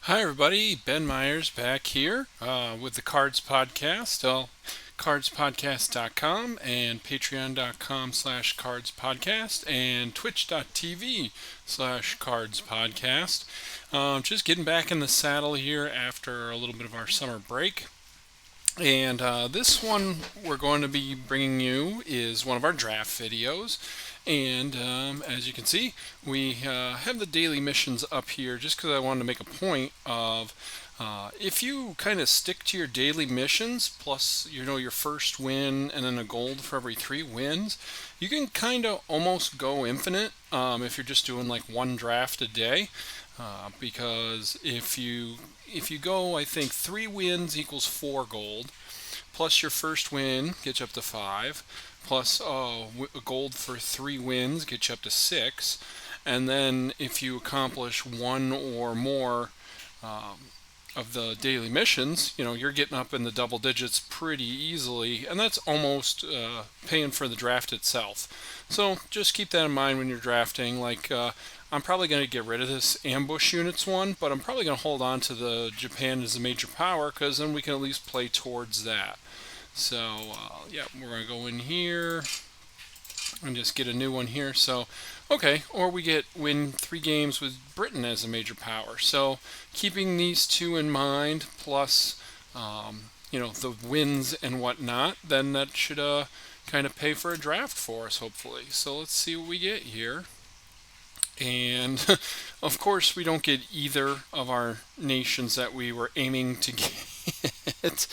Hi, everybody. Ben Myers back here with the Cards Podcast. Cardspodcast.com and patreon.com/cards podcast and twitch.tv /cards podcast. Just getting back in the saddle here after a little bit of our summer break. And this one we're going to be bringing you is one of our draft videos. And as you can see, we have the daily missions up here just because I wanted to make a point of if you kind of stick to your daily missions, plus your first win and then a gold for every 3 wins, you can kind of almost go infinite if you're just doing like one draft a day. Because if you go, I think 3 wins equals 4 gold, plus your first win gets you up to 5, plus a gold for 3 wins gets you up to 6, and then if you accomplish one or more of the daily missions, you're getting up in the double digits pretty easily, and that's almost paying for the draft itself. So just keep that in mind when you're drafting. I'm probably going to get rid of this ambush units one, but I'm probably going to hold on to the Japan as a major power because then we can at least play towards that. So yeah, we're going to go in here and just get a new one here. So, okay, or we win 3 games with Britain as a major power. So, keeping these two in mind, plus the wins and whatnot, then that should kind of pay for a draft for us, hopefully. So let's see what we get here. And of course, we don't get either of our nations that we were aiming to get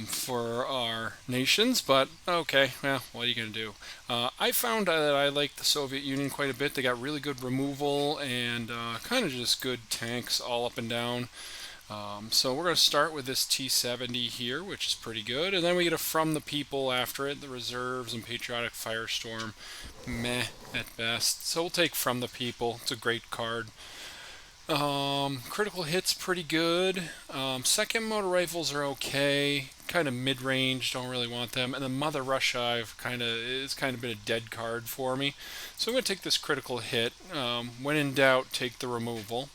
for our nations, but okay, well, what are you going to do? I found that I like the Soviet Union quite a bit. They got really good removal and kind of just good tanks all up and down. So we're going to start with this T-70 here, which is pretty good. And then we get a From the People after it, the Reserves and Patriotic Firestorm. Meh at best. So we'll take From the People. It's a great card. Critical hits pretty good. Second motor rifles are okay. Kind of mid-range, don't really want them. And then Mother Russia it's kind of been a dead card for me. So I'm going to take this critical hit. When in doubt, take the removal.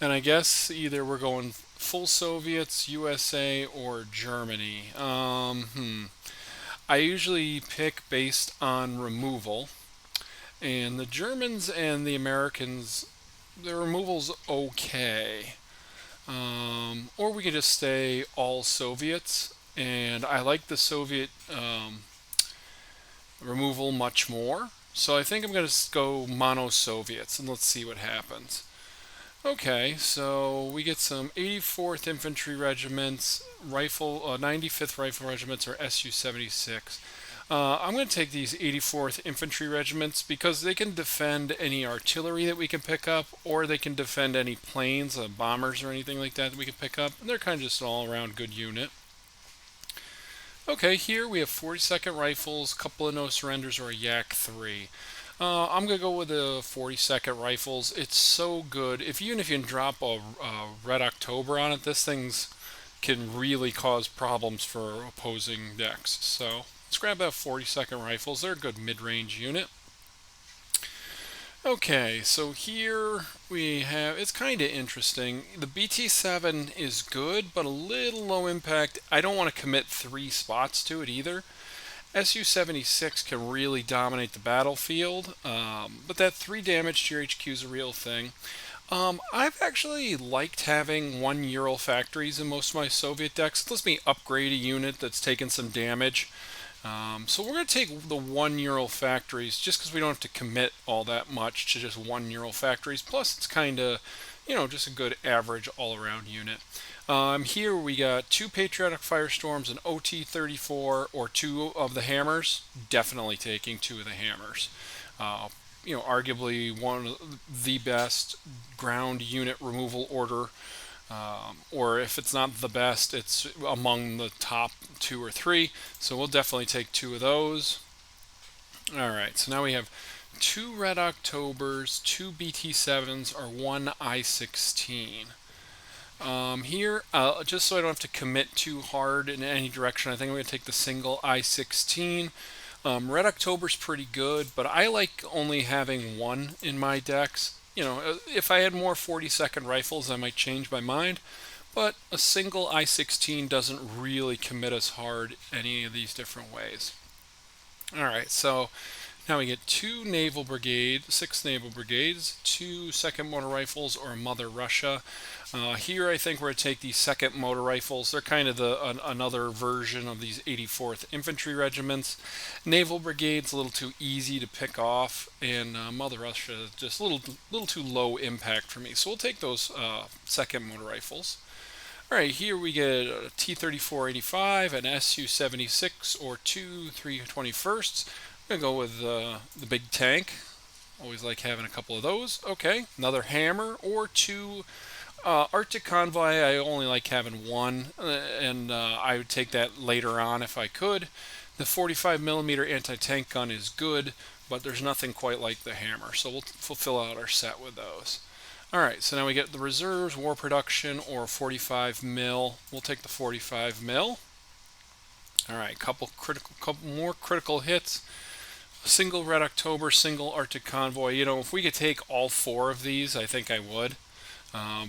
And I guess either we're going full Soviets, USA, or Germany. I usually pick based on removal. And the Germans and the Americans, the removal's okay. Or we could just stay all Soviets. And I like the Soviet removal much more. So I think I'm going to go mono Soviets and let's see what happens. Okay, so we get some 84th Infantry Regiments, 95th Rifle Regiments, or Su-76. I'm going to take these 84th Infantry Regiments because they can defend any artillery that we can pick up, or they can defend any planes, bombers, or anything like that we can pick up. And they're kind of just an all-around good unit. Okay, here we have 42nd Rifles, a couple of no surrenders, or a Yak-3. I'm going to go with the 42nd Rifles. It's so good. Even if you can drop a Red October on it, this thing's can really cause problems for opposing decks. So let's grab that 42nd Rifles. They're a good mid-range unit. Okay, so here we have, it's kind of interesting. The BT-7 is good, but a little low impact. I don't want to commit 3 spots to it either. Su-76 can really dominate the battlefield, but that 3 damage to your HQ is a real thing. I've actually liked having 1 Ural factories in most of my Soviet decks. It lets me upgrade a unit that's taken some damage. So we're going to take the 1 Ural factories just because we don't have to commit all that much to just 1 Ural factories. Plus, it's kind of, just a good average all-around unit. Here we got 2 Patriotic Firestorms, an OT-34, or 2 of the Hammers. Definitely taking 2 of the Hammers. Arguably one of the best ground unit removal order. Or if it's not the best, it's among the top 2 or 3. So we'll definitely take 2 of those. Alright, so now we have 2 Red Octobers, 2 BT-7s, or 1 I-16. Here, just so I don't have to commit too hard in any direction, I think I'm going to take the single I-16. Red October's pretty good, but I like only having 1 in my decks. if I had more 40-second rifles, I might change my mind. But a single I-16 doesn't really commit us hard any of these different ways. All right, so now we get six naval brigades, two second motor rifles, or a Mother Russia. Here, I think we're going to take these second motor rifles. They're kind of another version of these 84th Infantry regiments. Naval brigades a little too easy to pick off, and Mother Russia just a little too low impact for me. So we'll take those second motor rifles. All right, here we get a T-34-85, an Su-76, or two 321sts. I'm going to go with the big tank. Always like having a couple of those. Okay, another Hammer, or two Arctic Convoy. I only like having one, and I would take that later on if I could. The 45mm anti-tank gun is good, but there's nothing quite like the Hammer, so we'll fulfill out our set with those. Alright, so now we get the reserves, war production, or 45 mil. We'll take the 45 mil. Alright, couple more critical hits. Single Red October, single Arctic Convoy. If we could take all four of these, I think I would.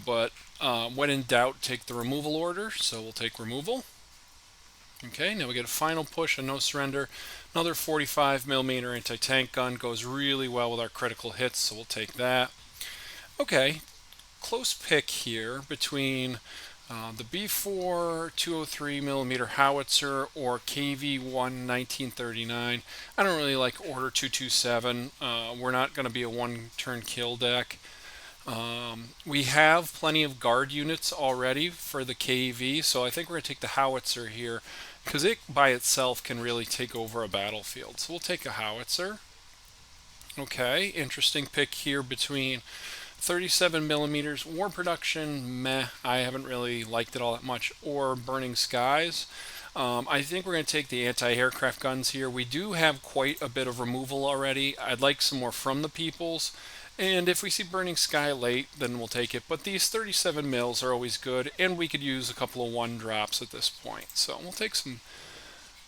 But when in doubt, take the removal order, so we'll take removal. Okay, now we get a final push, a no surrender. Another 45mm anti-tank gun goes really well with our critical hits, so we'll take that. Okay, close pick here between the B4 203mm howitzer or KV-1 1939. I don't really like Order 227. We're not going to be a one-turn kill deck. We have plenty of guard units already for the KV, so I think we're going to take the howitzer here because it by itself can really take over a battlefield. So we'll take a howitzer. Okay, interesting pick here between 37mm war production, meh, I haven't really liked it all that much, or Burning Skies. I think we're going to take the anti-aircraft guns here. We do have quite a bit of removal already. I'd like some more from the Peoples, and if we see Burning Sky late, then we'll take it. But these 37 mils are always good, and we could use a couple of one drops at this point. So we'll take some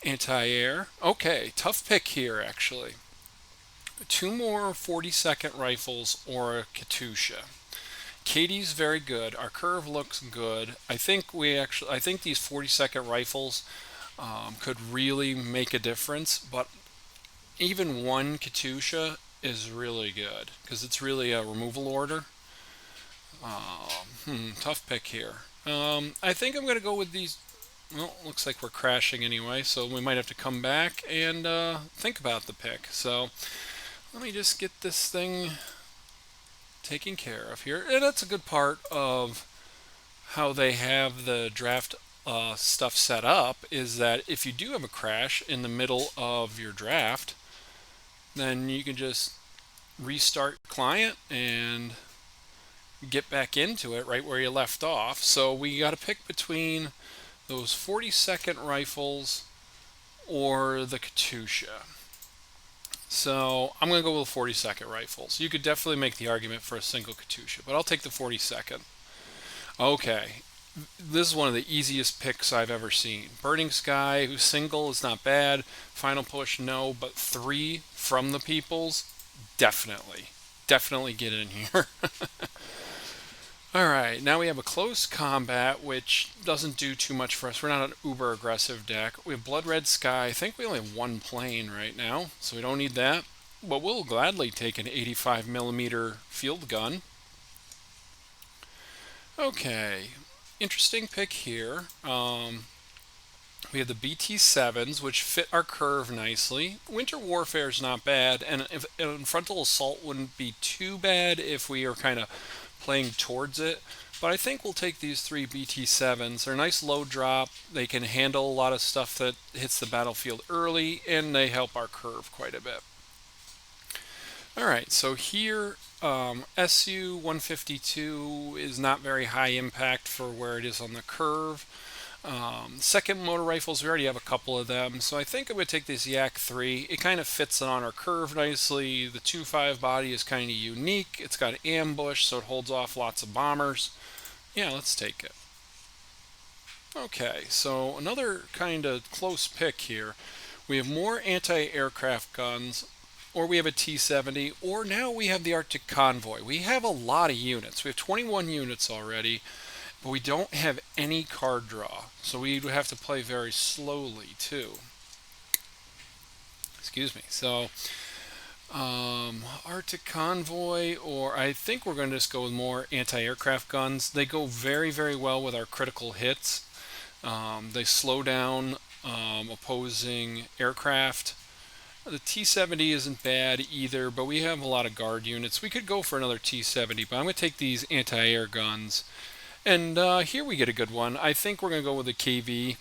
anti-air. Okay, tough pick here actually. Two more 40-second rifles or a Katusha. Katie's very good. Our curve looks good. I think these 40-second rifles could really make a difference, but even one Katusha is really good because it's really a removal order. Tough pick here. I think I'm going to go with these. Well, looks like we're crashing anyway, so we might have to come back and think about the pick. So let me just get this thing taken care of here. And that's a good part of how they have the draft stuff set up, is that if you do have a crash in the middle of your draft, then you can just restart client and get back into it right where you left off. So we got to pick between those 40-second rifles or the Katusha. So I'm going to go with 40-second rifles. You could definitely make the argument for a single Katusha, but I'll take the 40-second. Okay, this is one of the easiest picks I've ever seen. Burning Sky, who's single is not bad. Final push, no, but three from the Peoples, definitely. Definitely get in here. Alright, now we have a close combat, which doesn't do too much for us. We're not an uber aggressive deck. We have Blood Red Sky. I think we only have one plane right now, so we don't need that. But we'll gladly take an 85mm field gun. Okay, interesting pick here. We have the BT-7s, which fit our curve nicely. Winter Warfare is not bad, and Frontal Assault wouldn't be too bad if we are kind of playing towards it. But I think we'll take these three BT-7s. They're a nice low drop. They can handle a lot of stuff that hits the battlefield early, and they help our curve quite a bit. Alright, so here Su-152 is not very high impact for where it is on the curve. Second motor rifles, we already have a couple of them, so I think I would take this Yak 3. It kind of fits on our curve nicely. The 2.5 body is kind of unique. It's got ambush, so it holds off lots of bombers. Yeah, let's take it. Okay, so another kind of close pick here. We have more anti-aircraft guns. or we have a T-70, or now we have the Arctic Convoy. We have a lot of units. We have 21 units already, but we don't have any card draw. So we would have to play very slowly, too. Excuse me. So, Arctic Convoy, or I think we're going to just go with more anti-aircraft guns. They go very, very well with our critical hits. They slow down opposing aircraft. The T-70 isn't bad either, but we have a lot of guard units. We could go for another T-70, but I'm going to take these anti-air guns. And here we get a good one. I think we're going to go with the KV.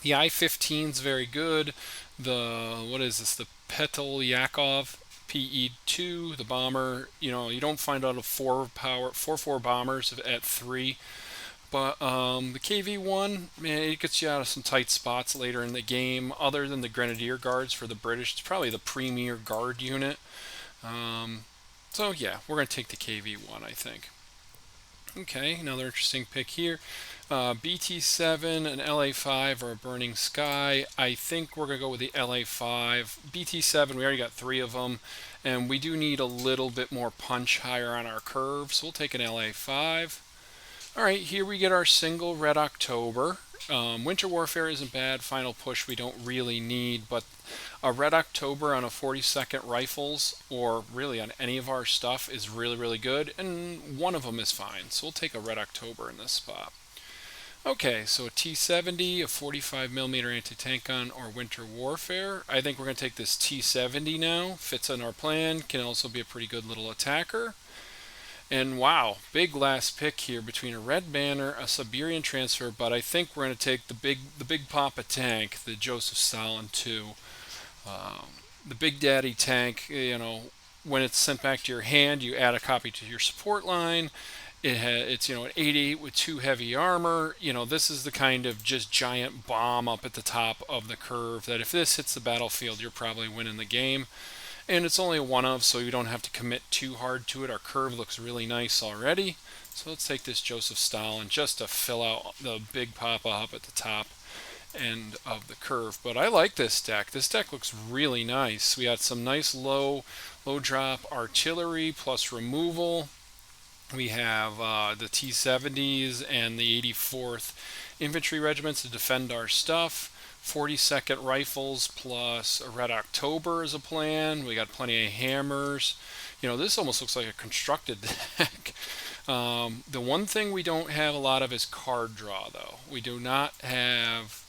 The I-15 is very good. What is this? The Petelyakov PE-2, the bomber. You know, you don't find out of 4 bombers at 3. But the KV-1, man, it gets you out of some tight spots later in the game. Other than the Grenadier Guards for the British, it's probably the premier guard unit. So yeah, we're going to take the KV-1, I think. Okay, another interesting pick here. BT-7, an LA-5, or a Burning Sky. I think we're going to go with the LA-5. BT-7, we already got 3 of them, and we do need a little bit more punch higher on our curve, so we'll take an LA-5. Alright, here we get our single Red October. Winter Warfare isn't bad. Final Push we don't really need, but a Red October on a 42nd Rifles, or really on any of our stuff, is really, really good, and one of them is fine. So we'll take a Red October in this spot. Okay, so a T-70, a 45mm anti-tank gun, or Winter Warfare. I think we're going to take this T-70 now. Fits in our plan. Can also be a pretty good little attacker. And wow, big last pick here between a Red Banner, a Siberian Transfer, but I think we're going to take the big Papa tank, the Joseph Stalin 2. The Big Daddy tank, you know, when it's sent back to your hand, you add a copy to your support line. It's, you know, an 88 with 2 heavy armor. You know, this is the kind of just giant bomb up at the top of the curve that if this hits the battlefield, you're probably winning the game. And it's only a one of, so you don't have to commit too hard to it. Our curve looks really nice already. So let's take this Joseph Stalin just to fill out the big Papa up at the top end of the curve. But I like this deck. This deck looks really nice. We got some nice low drop artillery plus removal. We have the T-70s and the 84th Infantry Regiments to defend our stuff. 42nd Rifles plus a Red October is a plan. We got plenty of hammers. You know, this almost looks like a constructed deck. The one thing we don't have a lot of is card draw, though. We do not have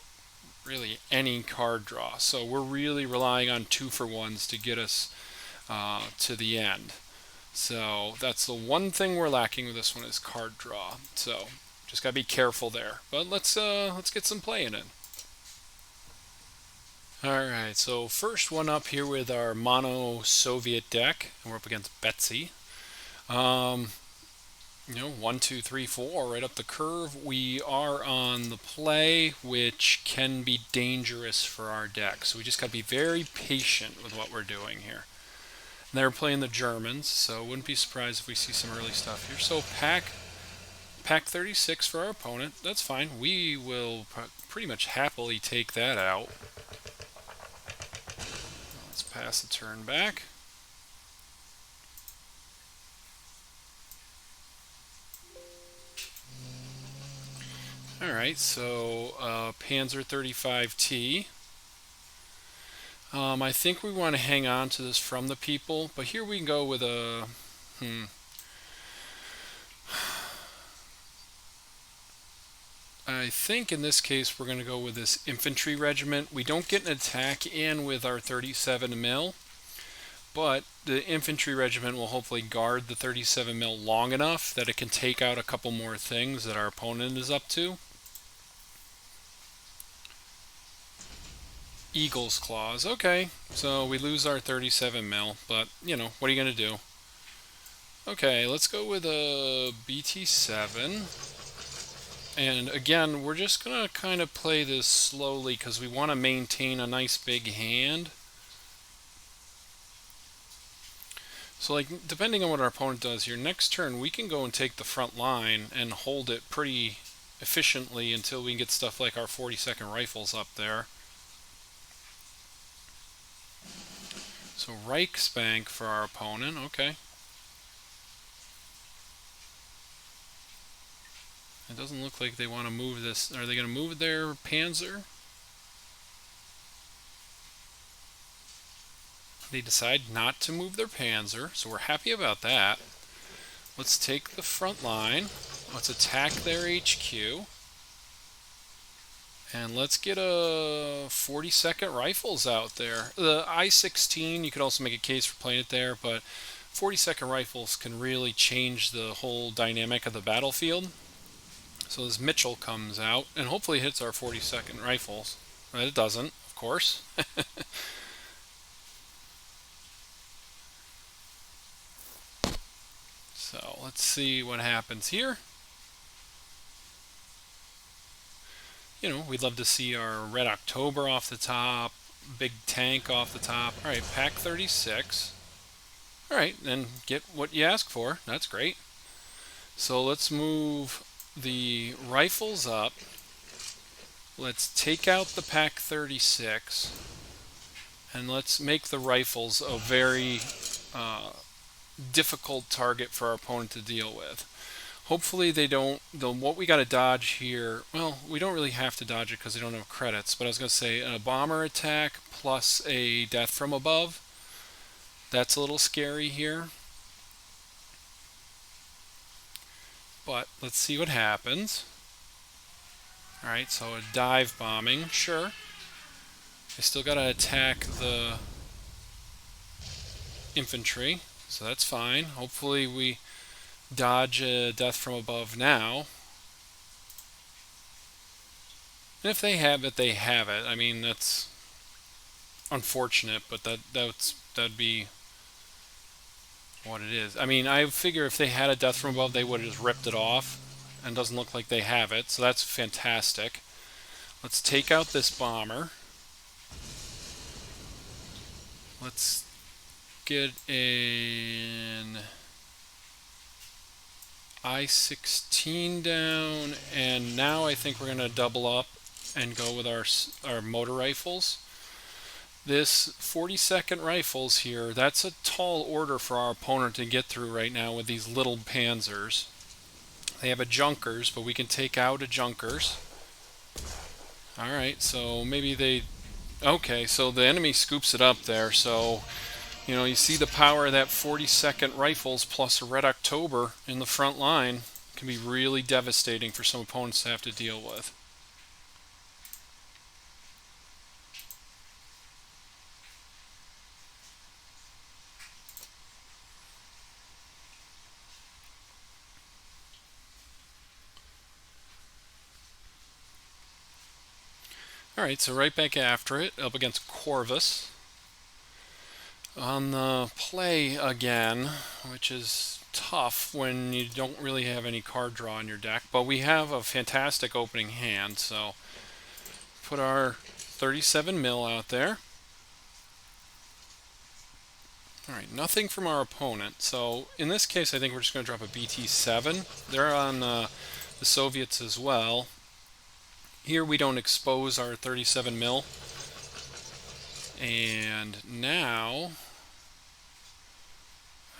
really any card draw. So we're really relying on 2-for-1s to get us to the end. So that's the one thing we're lacking with this one is card draw. So just gotta be careful there. But let's get some play in it. Alright, so first one up here with our mono Soviet deck, and we're up against Betsy. You know, 1, 2, 3, 4, right up the curve. We are on the play, which can be dangerous for our deck. So we just got to be very patient with what we're doing here. And they're playing the Germans, so wouldn't be surprised if we see some early stuff here. So pack 36 for our opponent. That's fine. We will pretty much happily take that out. Let's pass the turn back. Alright, so Panzer 35T. I think we want to hang on to this from the people, but here we can go with a... I think in this case we're going to go with this infantry regiment. We don't get an attack in with our 37mm, but the infantry regiment will hopefully guard the 37mm long enough that it can take out a couple more things that our opponent is up to. Eagle's Claws. Okay, so we lose our 37mm, but, you know, what are you going to do? Okay, let's go with a BT-7. And again, we're just going to kind of play this slowly because we want to maintain a nice big hand. So, like, depending on what our opponent does here, next turn we can go and take the front line and hold it pretty efficiently until we can get stuff like our 42nd Rifles up there. So Reichsbank for our opponent. Okay. It doesn't look like they want to move this. Are they going to move their Panzer? They decide not to move their Panzer, so we're happy about that. Let's take the front line. Let's attack their HQ. And let's get a 42nd rifles out there. The I-16, you could also make a case for playing it there, but 42nd rifles can really change the whole dynamic of the battlefield. So this Mitchell comes out and hopefully hits our 42nd rifles. But it doesn't, of course. So let's see what happens here. You know, we'd love to see our Red October off the top, big tank off the top. All right, Pack 36. All right, then get what you ask for. That's great. So let's move the rifles up. Let's take out the Pack 36. And let's make the rifles a very difficult target for our opponent to deal with. Hopefully they don't, what we got to dodge here, well, we don't really have to dodge it because they don't have credits, but I was going to say a bomber attack plus a death from above. That's a little scary here. But let's see what happens. Alright, so a dive bombing, sure. I still got to attack the infantry, so that's fine. Hopefully we dodge a death from above now. And if they have it, they have it. I mean, that's unfortunate, but that'd be what it is. I mean, I figure if they had a death from above, they would have just ripped it off, and it doesn't look like they have it, so that's fantastic. Let's take out this bomber. Let's get an I-16 down, and now I think we're going to double up and go with our motor rifles. This 42nd rifles here, that's a tall order for our opponent to get through right now with these little panzers. They have a Junkers, but we can take out a Junkers. Alright, so maybe they... Okay, so the enemy scoops it up there, so... You know, you see the power of that 42nd rifles plus a Red October in the front line can be really devastating for some opponents to have to deal with. Alright, so right back after it, up against Corvis. On the play again, which is tough when you don't really have any card draw in your deck, but we have a fantastic opening hand, so put our 37 mil out there. Alright, nothing from our opponent, so in this case I think we're just going to drop a BT-7. They're on the Soviets as well. Here we don't expose our 37 mil. And now,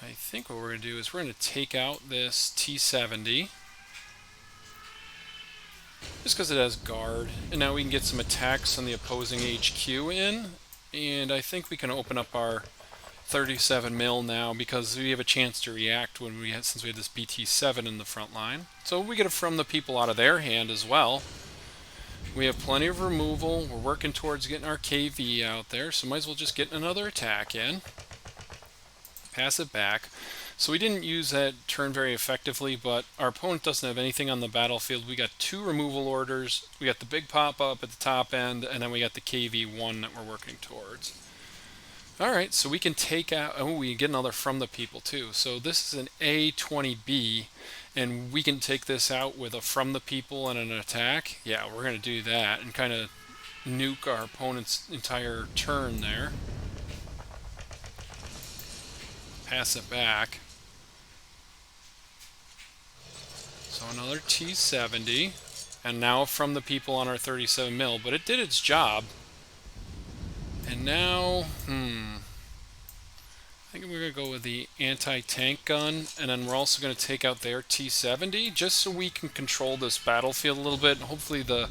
I think what we're going to do is we're going to take out this T-70. Just because it has guard. And now we can get some attacks on the opposing HQ in. And I think we can open up our 37 mil now because we have a chance to react since we had this BT-7 in the front line. So we get it from the people out of their hand as well. We have plenty of removal. We're working towards getting our KV out there, so might as well just get another attack in. Pass it back. So we didn't use that turn very effectively, but our opponent doesn't have anything on the battlefield. We got 2 removal orders. We got the big pop-up at the top end, and then we got the KV-1 that we're working towards. Alright, so we can take out... Oh, we get another from the people, too. So this is an A-20B. And we can take this out with a from the people and an attack. Yeah, we're going to do that and kind of nuke our opponent's entire turn there. Pass it back. So another T-70. And now from the people on our 37 mil. But it did its job. And now, think we're going to go with the anti-tank gun, and then we're also going to take out their T-70 just so we can control this battlefield a little bit. Hopefully the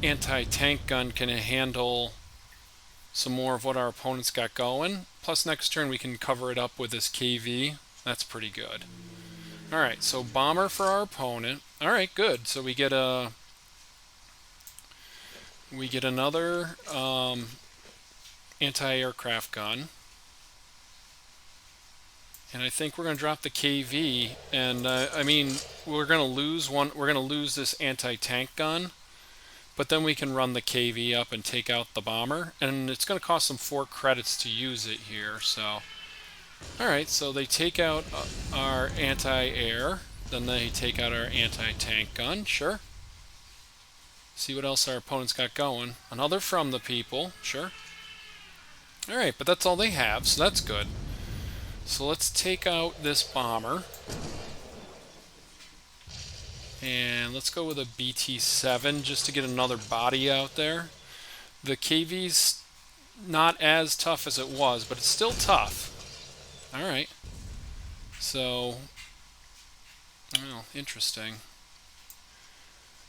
anti-tank gun can handle some more of what our opponents got going. Plus next turn we can cover it up with this KV. That's pretty good. Alright, so bomber for our opponent. Alright, good. So we get another anti-aircraft gun. And I think we're going to drop the KV, and I mean, we're going to lose one. We're going to lose this anti-tank gun, but then we can run the KV up and take out the bomber, and it's going to cost them 4 credits to use it here. So, all right, so they take out our anti-air, then they take out our anti-tank gun. Sure. See what else our opponents got going. Another from the people. Sure. All right, but that's all they have, so that's good. So let's take out this bomber. And let's go with a BT-7 just to get another body out there. The KV's not as tough as it was, but it's still tough. Alright. So, well, interesting.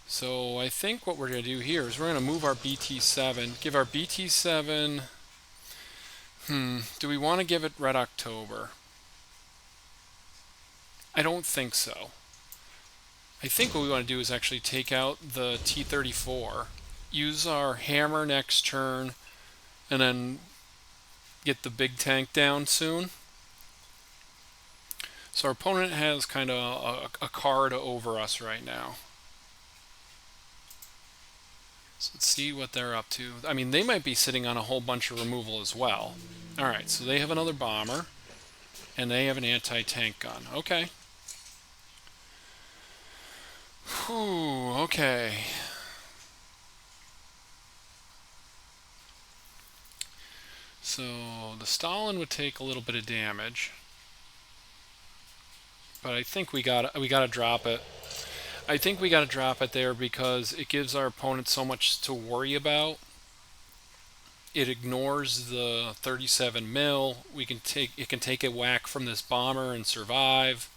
So I think what we're going to do here is we're going to move our BT-7, give our BT-7... do we want to give it Red October? I don't think so. I think what we want to do is actually take out the T-34, use our hammer next turn, and then get the big tank down soon. So our opponent has kind of a card over us right now. So let's see what they're up to. I mean, they might be sitting on a whole bunch of removal as well. Alright, so they have another bomber, and they have an anti-tank gun. Okay. Whew, okay. So the Stalin would take a little bit of damage, but I think we gotta drop it. I think we got to drop it there because it gives our opponent so much to worry about. It ignores the 37 mil. It can take a whack from this bomber and survive.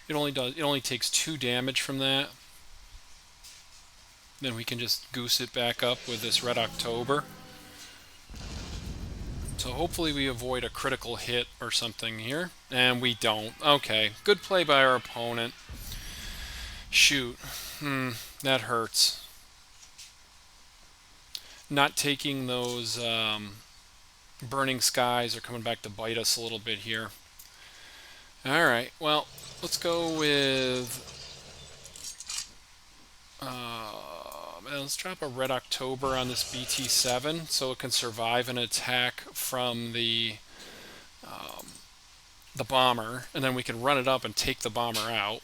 It only takes 2 damage from that. Then we can just goose it back up with this Red October. So hopefully we avoid a critical hit or something here. And we don't. Okay, good play by our opponent. Shoot. That hurts. Not taking those burning skies are coming back to bite us a little bit here. Alright, well, let's go with... let's drop a Red October on this BT-7 so it can survive an attack from the bomber, and then we can run it up and take the bomber out.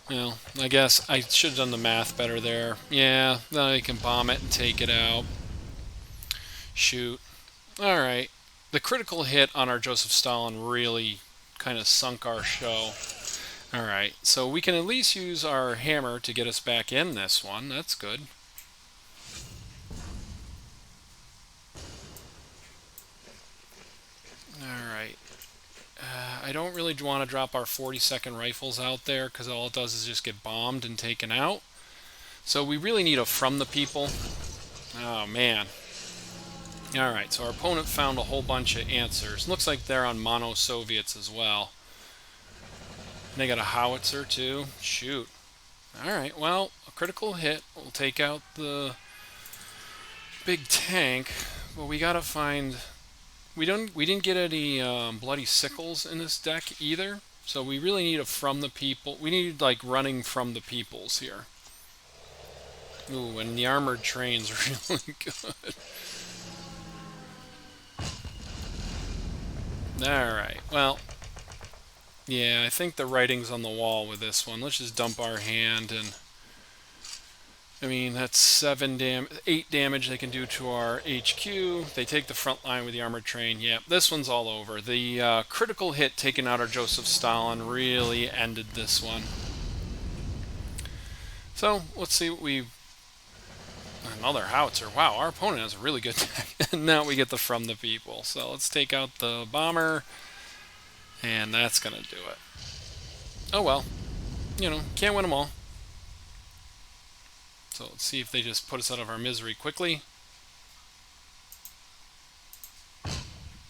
Well, I guess I should have done the math better there. Yeah, then I can bomb it and take it out. Shoot. Alright. The critical hit on our Joseph Stalin really kind of sunk our show. Alright, so we can at least use our hammer to get us back in this one. That's good. Alright. I don't really want to drop our 40-second rifles out there because all it does is just get bombed and taken out. So we really need a from the people. Oh, man. Alright, so our opponent found a whole bunch of answers. Looks like they're on mono Soviets as well. And they got a howitzer too. Shoot. Alright, well, a critical hit will take out the big tank, but we gotta find... We didn't get any bloody sickles in this deck either, so we really need a from the people. We need like running from the peoples here. Ooh, and the armored train's really good. Alright, well, yeah, I think the writing's on the wall with this one. Let's just dump our hand, and I mean, that's 8 damage they can do to our HQ. They take the front line with the armored train. Yeah, this one's all over. The critical hit taking out our Joseph Stalin really ended this one. So, let's see what we... Another howitzer. Wow, our opponent has a really good deck. And now we get the from the people. So let's take out the bomber. And that's going to do it. Oh well. Can't win them all. So let's see if they just put us out of our misery quickly.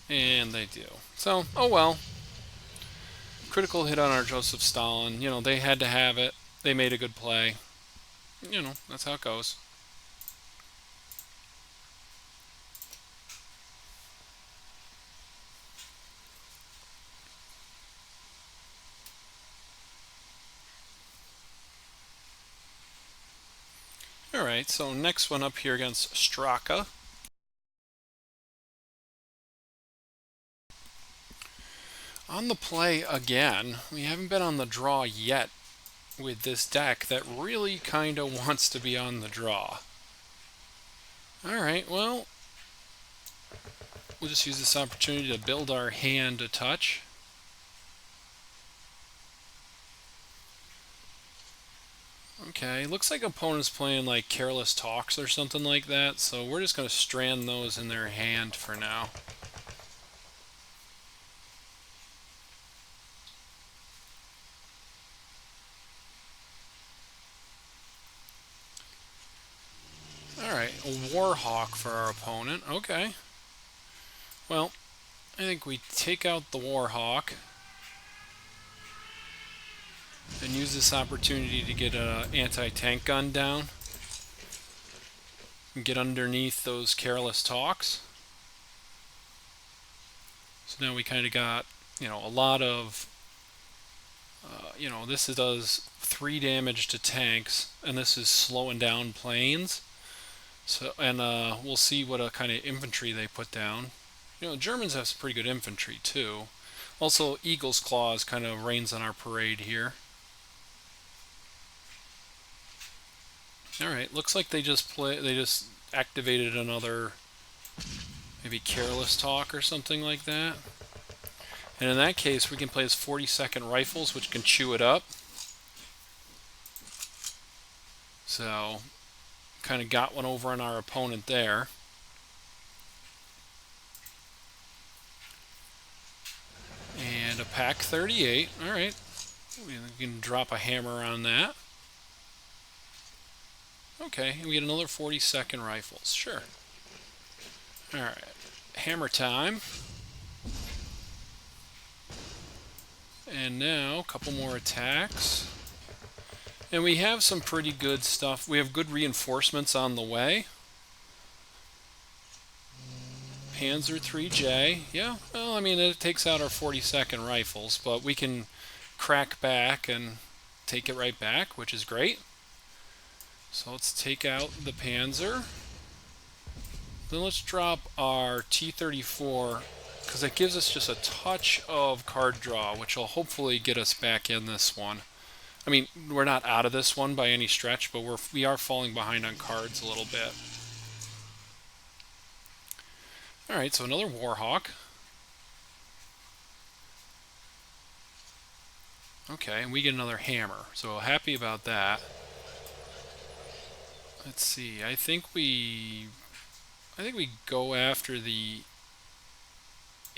And they do. So, oh well. Critical hit on our Joseph Stalin. They had to have it. They made a good play. That's how it goes. Alright, so next one up here against Straka. On the play again. We haven't been on the draw yet with this deck that really kind of wants to be on the draw. Alright, well, we'll just use this opportunity to build our hand a touch. Okay, looks like opponent's playing like Careless Talks or something like that, so we're just going to strand those in their hand for now. Alright, a Warhawk for our opponent. Okay. Well, I think we take out the Warhawk and use this opportunity to get an anti-tank gun down. And get underneath those Careless Talks. So now we kind of got, a lot of, this does 3 damage to tanks, and this is slowing down planes. So, and we'll see what kind of infantry they put down. The Germans have some pretty good infantry too. Also, Eagle's Claws kind of rains on our parade here. Alright, looks like they just activated another maybe Careless Talk or something like that. And in that case, we can play as 40-second rifles, which can chew it up. So, kind of got one over on our opponent there. And a Pack 38. Alright. We can drop a hammer on that. Okay, and we get another 40-second rifles. Sure. Alright. Hammer time. And now, a couple more attacks. And we have some pretty good stuff. We have good reinforcements on the way. Panzer 3J. Yeah, well, I mean, it takes out our 40-second rifles, but we can crack back and take it right back, which is great. So let's take out the Panzer. Then let's drop our T-34, because it gives us just a touch of card draw, which will hopefully get us back in this one. I mean, we're not out of this one by any stretch, but we are falling behind on cards a little bit. Alright, so another Warhawk. Okay, and we get another hammer, so happy about that. Let's see, I think we go after the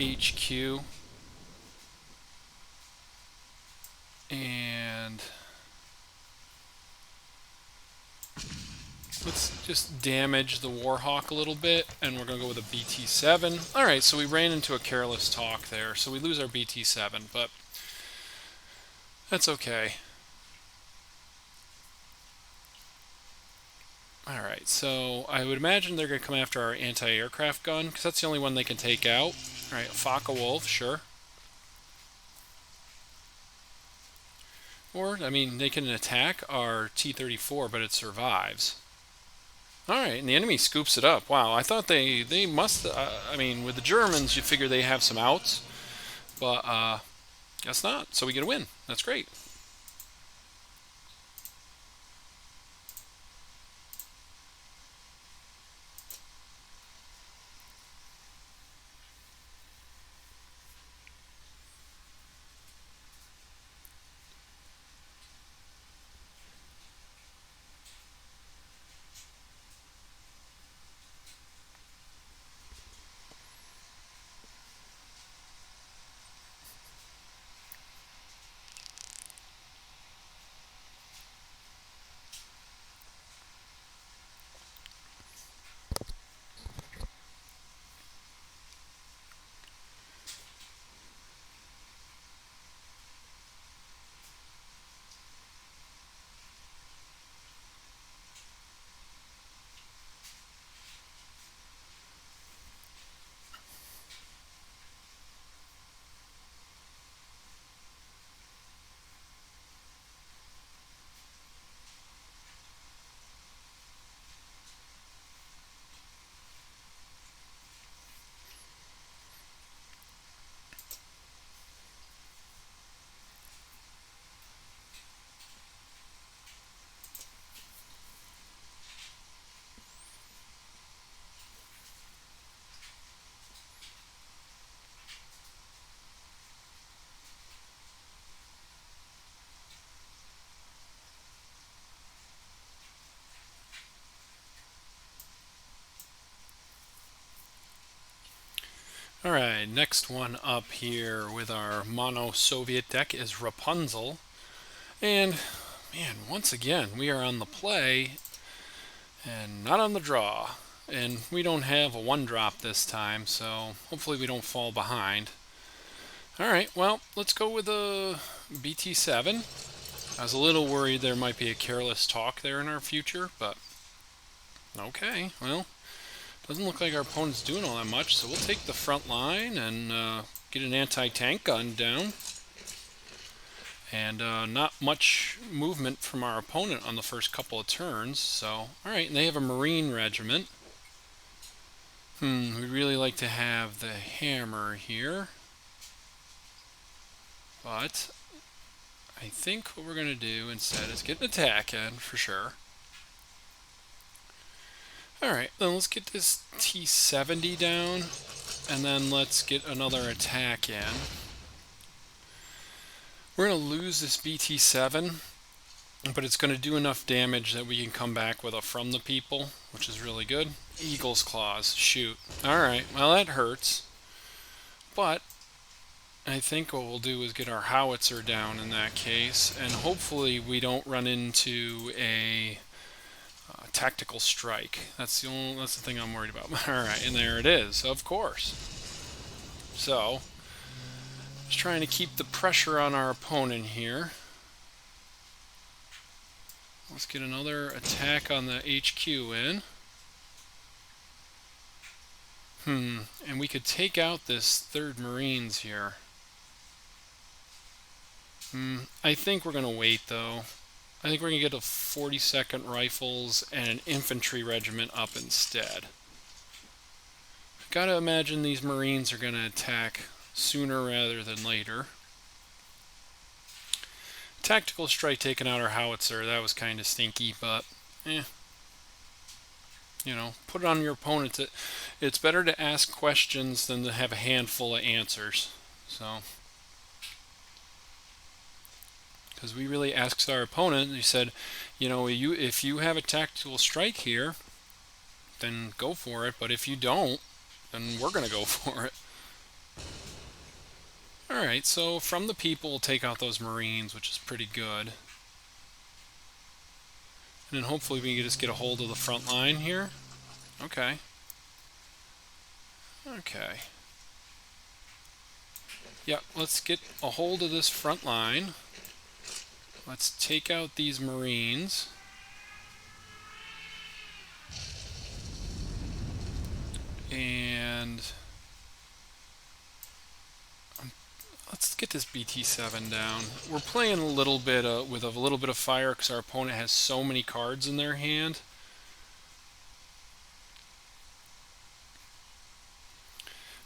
HQ. And let's just damage the Warhawk a little bit, and we're going to go with a BT-7. Alright, so we ran into a Careless Talk there, so we lose our BT-7, but that's okay. Alright, so I would imagine they're going to come after our anti-aircraft gun, because that's the only one they can take out. Alright, Focke-Wulf, sure. Or, I mean, they can attack our T-34, but it survives. Alright, and the enemy scoops it up. Wow, I thought they must... I mean, with the Germans, you figure they have some outs. But, guess not. So we get a win. That's great. Alright, next one up here with our mono Soviet deck is Rapunzel. And, man, once again, we are on the play and not on the draw. And we don't have a 1-drop this time, so hopefully we don't fall behind. Alright, well, let's go with a BT7. I was a little worried there might be a careless talk there in our future, but okay, well, doesn't look like our opponent's doing all that much, so we'll take the front line and get an anti-tank gun down. And not much movement from our opponent on the first couple of turns, so alright, and they have a Marine regiment. We'd really like to have the hammer here, but I think what we're going to do instead is get an attack in for sure. Alright, then let's get this T-70 down, and then let's get another attack in. We're going to lose this BT-7, but it's going to do enough damage that we can come back with a From the People, which is really good. Eagle's Claws, shoot. Alright, well that hurts, but I think what we'll do is get our howitzer down in that case, and hopefully we don't run into a tactical strike. That's the thing I'm worried about. Alright, and there it is, of course. So, just trying to keep the pressure on our opponent here. Let's get another attack on the HQ in. And we could take out this 3rd Marines here. I think we're going to wait though. I think we're going to get a 42nd Rifles and an infantry regiment up instead. Gotta imagine these Marines are going to attack sooner rather than later. Tactical strike taking out our howitzer, that was kind of stinky, but you know, put it on your opponent. It's better to ask questions than to have a handful of answers. So, because we really asked our opponent, he said, you know, if you have a tactical strike here, then go for it, but if you don't, then we're going to go for it. Alright, so From the People, we'll take out those Marines, which is pretty good. And then hopefully we can just get a hold of the front line here. Okay. Okay. Yep, let's get a hold of this front line. Let's take out these Marines. And let's get this BT-7 down. We're playing a little bit with a little bit of fire because our opponent has so many cards in their hand.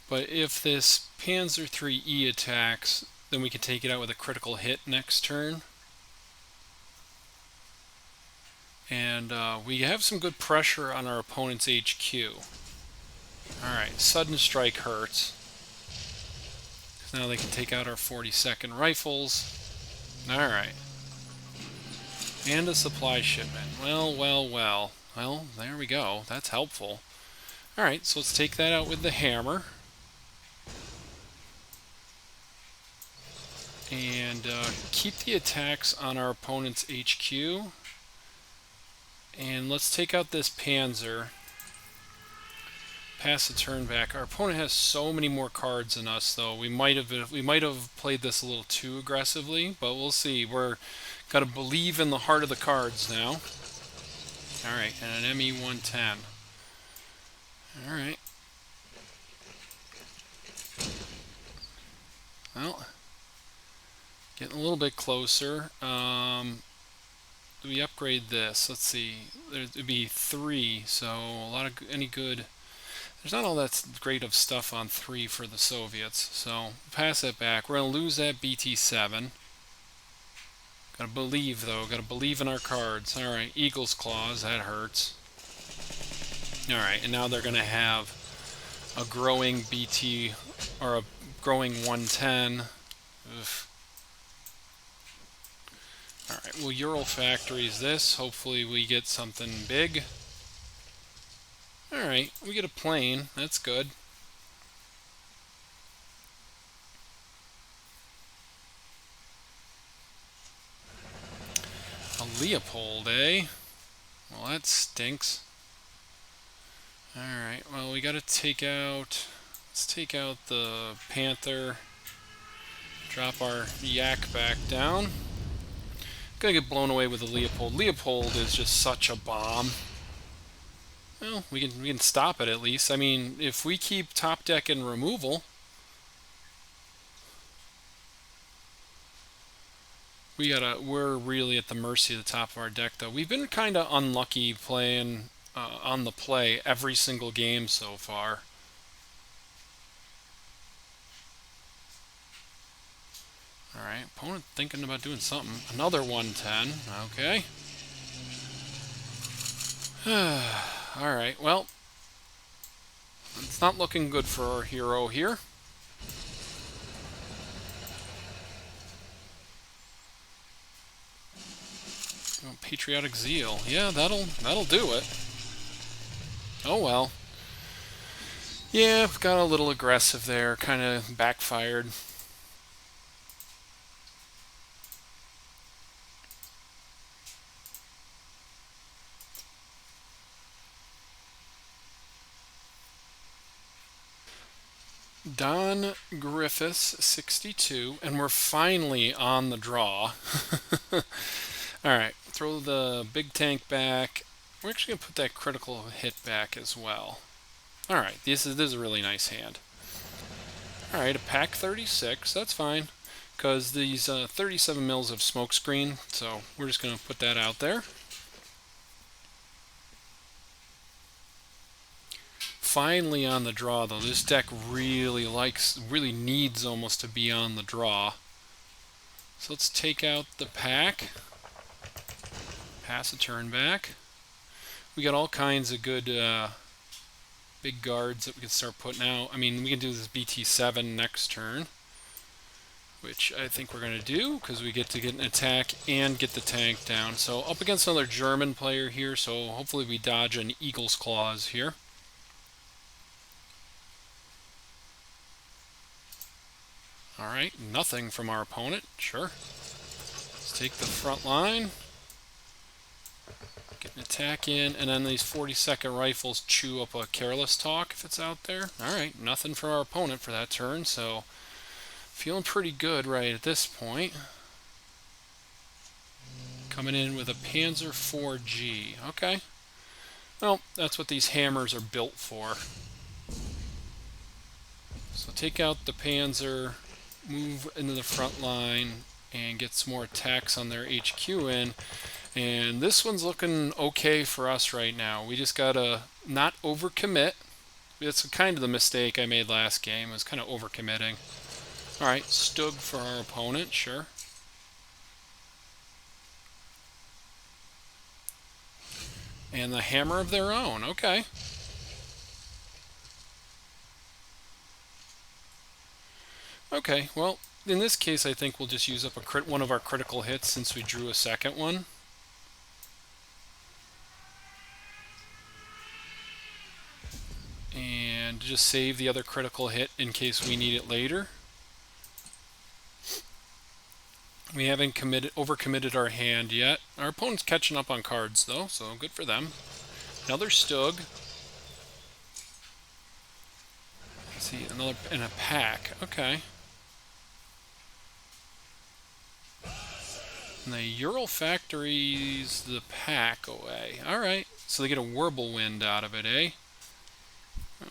But if this Panzer IIIe attacks, then we can take it out with a critical hit next turn. And we have some good pressure on our opponent's HQ. Alright, sudden strike hurts. Now they can take out our 42nd Rifles. Alright. And a supply shipment. Well, well, well. Well, there we go. That's helpful. Alright, so let's take that out with the hammer. And keep the attacks on our opponent's HQ. And let's take out this Panzer. Pass the turn back. Our opponent has so many more cards than us, though. We might have played this a little too aggressively, but we'll see. We're got to believe in the heart of the cards now. All right, and an ME-110. All right. Well, getting a little bit closer. Do we upgrade this? Let's see. There'd be 3, so a lot of any good. There's not all that great of stuff on 3 for the Soviets, so pass that back. We're going to lose that BT-7. Gotta believe, though. Gotta believe in our cards. Alright, Eagle's Claws. That hurts. Alright, and now they're going to have a growing BT, or a growing 110. Oof. Alright, well, Ural Factories this. Hopefully we get something big. Alright, we get a plane. That's good. Leopold, eh? Well, that stinks. Alright, well, we gotta take out... Let's take out the Panther. Drop our Yak back down. Gonna get blown away with the Leopold. Leopold is just such a bomb. Well, we can stop it at least. I mean, if we keep top deck and removal... We're really at the mercy of the top of our deck, though. We've been kind of unlucky playing on the play every single game so far. Alright, opponent thinking about doing something. Another 110. Okay. Alright, well, it's not looking good for our hero here. Patriotic Zeal. Yeah, that'll do it. Oh well. Yeah, got a little aggressive there, kind of backfired. Don Griffiths, 62, and we're finally on the draw. Alright, throw the big tank back. We're actually going to put that critical hit back as well. Alright, this is a really nice hand. Alright, a pack 36, that's fine. Because these 37 mils of smokescreen, so we're just going to put that out there. Finally on the draw, though. This deck really needs almost to be on the draw. So let's take out the pack. Pass a turn back. We got all kinds of good big guards that we can start putting out. I mean, we can do this BT7 next turn, which I think we're going to do because we get to get an attack and get the tank down. So up against another German player here, so hopefully we dodge an Eagle's Claws here. Alright, nothing from our opponent. Sure. Let's take the front line. Get an attack in, and then these 40-second rifles chew up a Careless Talk if it's out there. Alright, nothing from our opponent for that turn, so feeling pretty good right at this point. Coming in with a Panzer 4G. Okay. Well, that's what these hammers are built for. So take out the Panzer, move into the front line, and get some more attacks on their HQ in. And this one's looking okay for us right now. We just gotta not overcommit. That's kind of the mistake I made last game, was kind of overcommitting. Alright, Stug for our opponent, sure. And the hammer of their own, okay. Okay, well, in this case I think we'll just use up one of our critical hits since we drew a second one. And just save the other critical hit in case we need it later. We haven't overcommitted our hand yet. Our opponent's catching up on cards though, so good for them. Another Stug. Let's see, another in a pack. Okay. And the Ural Factory's the pack away. Alright, so they get a Whirlwind out of it, eh?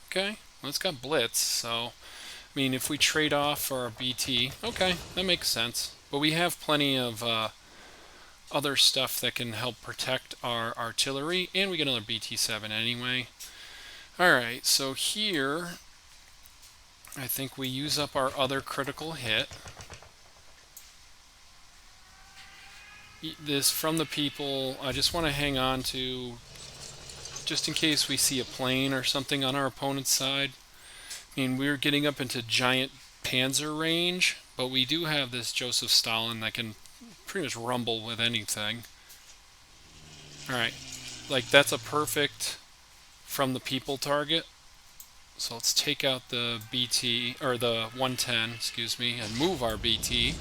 Okay, well, it's got Blitz, so, I mean, if we trade off for our BT, okay, that makes sense. But we have plenty of other stuff that can help protect our artillery, and we get another BT7 anyway. Alright, so here, I think we use up our other critical hit. This from the people, I just want to hang on to, just in case we see a plane or something on our opponent's side. I mean, we're getting up into giant Panzer range, but we do have this Joseph Stalin that can pretty much rumble with anything. Alright, like that's a perfect from the people target. So let's take out the BT, or the 110, excuse me, and move our BT.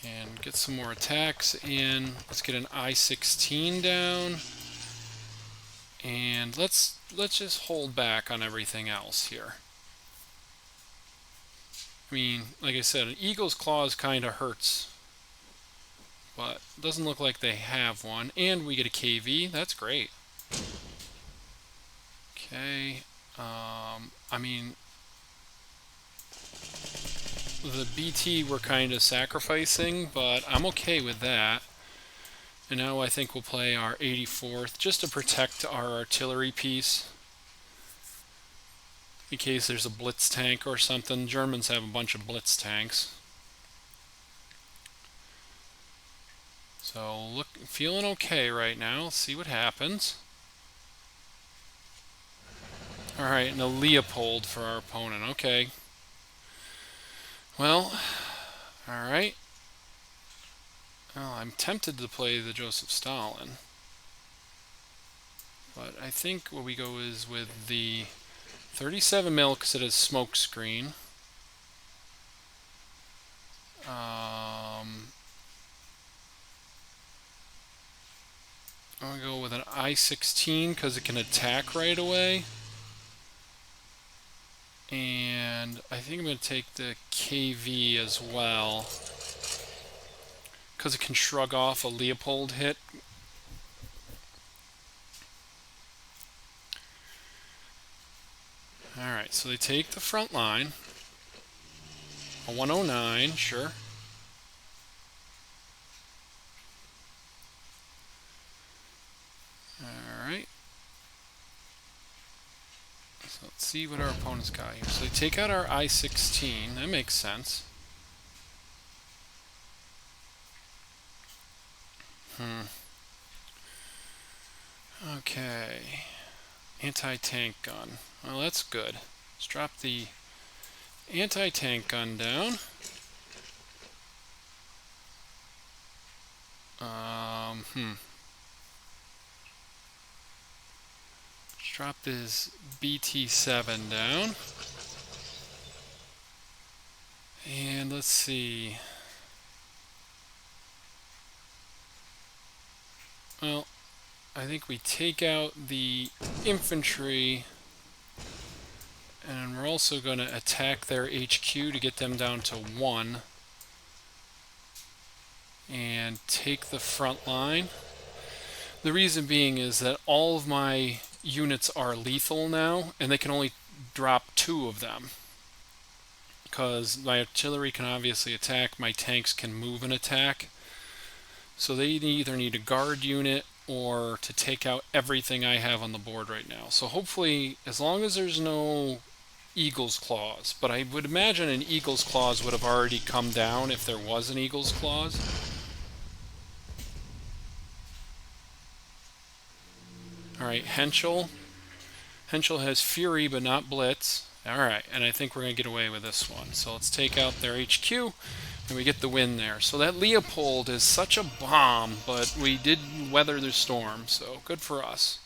And get some more attacks in. Let's get an I-16 down. And let's just hold back on everything else here. I mean, like I said, an Eagle's Claws kind of hurts. But it doesn't look like they have one. And we get a KV. That's great. Okay. I mean, the BT we're kind of sacrificing, but I'm okay with that. And now I think we'll play our 84th just to protect our artillery piece. In case there's a blitz tank or something. Germans have a bunch of blitz tanks. So feeling okay right now. Let's see what happens. Alright, and a Leopold for our opponent. Okay. Well, alright. Well, I'm tempted to play the Joseph Stalin. But I think what we go is with the 37 mil because it has smoke screen. I'm going to go with an I-16 because it can attack right away. And I think I'm going to take the KV as well because it can shrug off a Leopold hit. Alright, so they take the front line. A 109, sure. Alright. So let's see what our opponent's got here. So they take out our I-16. That makes sense. Okay. Anti-tank gun. Well, that's good. Let's drop the anti-tank gun down. Let's drop this BT-7 down. And let's see. Well, I think we take out the infantry, and we're also going to attack their HQ to get them down to 1 and take the front line. The reason being is that all of my units are lethal now, and they can only drop 2 of them because my artillery can obviously attack, my tanks can move and attack. So they either need a guard unit or to take out everything I have on the board right now. So hopefully, as long as there's no Eagle's Claws, but I would imagine an Eagle's Claws would have already come down if there was an Eagle's Claws. Alright, Henschel. Henschel has Fury but not Blitz. Alright, and I think we're going to get away with this one. So let's take out their HQ. And we get the win there. So that Leopold is such a bomb, but we did weather the storm, so good for us.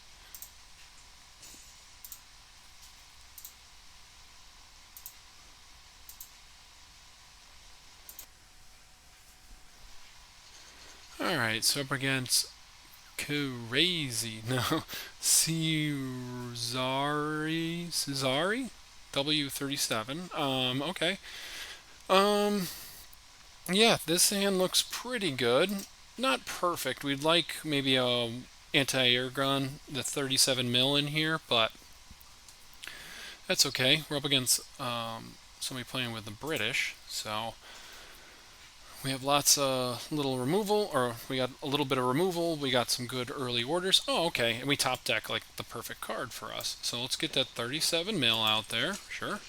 Alright, so up against Crazy. No. Cesari? W37. Okay. Yeah, this hand looks pretty good. Not perfect. We'd like maybe a anti-air gun, the 37 mil in here, but that's okay. We're up against somebody playing with the British, so we have lots of little removal, or we got a little bit of removal. We got some good early orders. Oh, okay, and we top deck like the perfect card for us. So let's get that 37 mil out there. Sure.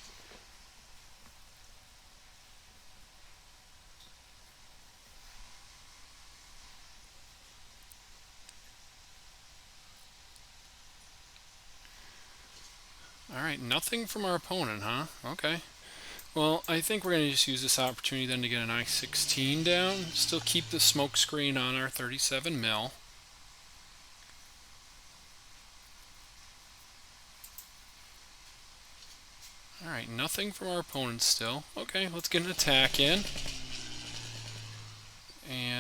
Alright, nothing from our opponent, huh? Okay. Well, I think we're going to just use this opportunity then to get an I-16 down. Still keep the smoke screen on our 37 mil. Alright, nothing from our opponent still. Okay, let's get an attack in.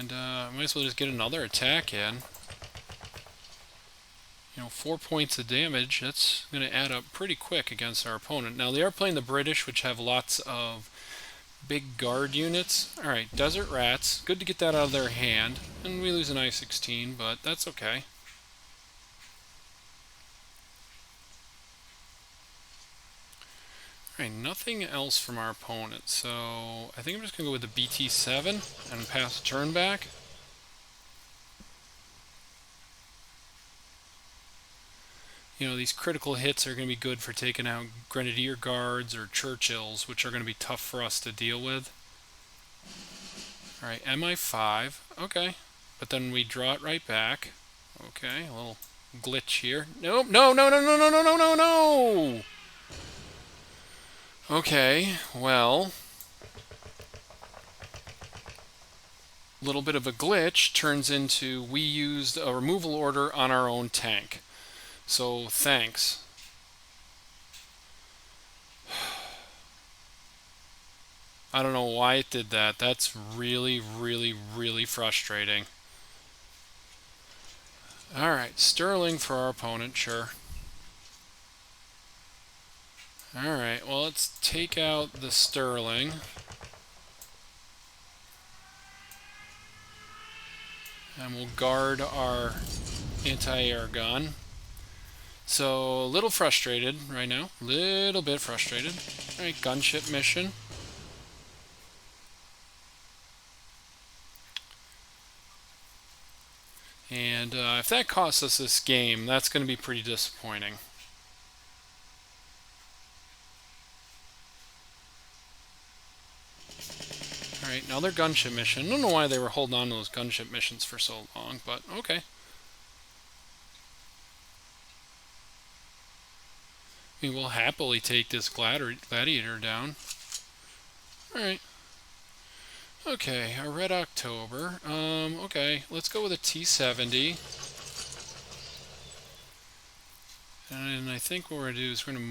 And might as well just get another attack in. 4 points of damage, that's going to add up pretty quick against our opponent. Now, they are playing the British, which have lots of big guard units. Alright, Desert Rats. Good to get that out of their hand. And we lose an I-16, but that's okay. Alright, nothing else from our opponent. So, I think I'm just going to go with the BT-7 and pass the turn back. These critical hits are going to be good for taking out Grenadier Guards or Churchills, which are going to be tough for us to deal with. Alright, MI5. Okay. But then we draw it right back. Okay, a little glitch here. Nope, no, no, no, no, no, no, no, no, no! Okay, well... a little bit of a glitch turns into we used a removal order on our own tank. So, thanks. I don't know why it did that. That's really, really, really frustrating. Alright, Sterling for our opponent, sure. Alright, well, let's take out the Sterling. And we'll guard our anti-air gun. So, a little frustrated right now. Little bit frustrated. Alright, gunship mission. And if that costs us this game, that's going to be pretty disappointing. Alright, another gunship mission. I don't know why they were holding on to those gunship missions for so long, but okay. We will happily take this gladiator down. Alright. Okay, a Red October. Okay, let's go with a T-70. And I think what we're going to do is we're going to...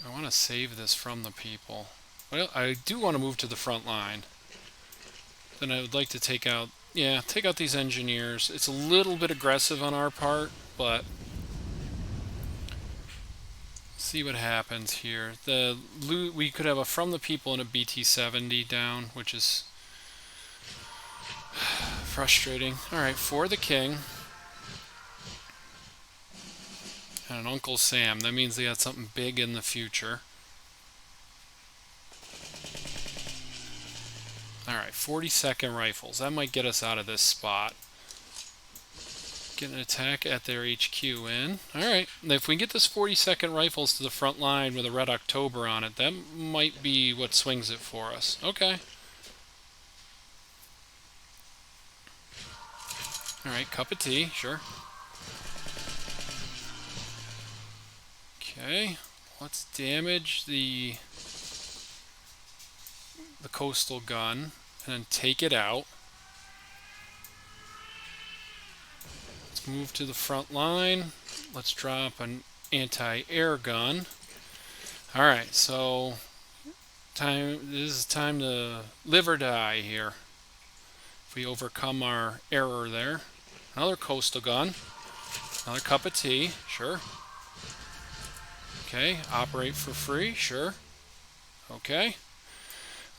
I want to save this from the people. Well, I do want to move to the front line. Then I would like to take out these engineers. It's a little bit aggressive on our part, but see what happens here. We could have a from the people and a BT-70 down, which is frustrating. Alright, for the king. And an Uncle Sam. That means they got something big in the future. Alright, 42nd Rifles. That might get us out of this spot. Get an attack at their HQ in. Alright, if we get this 42nd Rifles to the front line with a Red October on it, that might be what swings it for us. Okay. Alright, cup of tea, sure. Okay, let's damage the coastal gun and then take it out. Let's move to the front line. Let's drop an anti-air gun. Alright, so this is time to live or die here. If we overcome our error there. Another coastal gun. Another cup of tea, sure. Okay, operate for free, sure. Okay.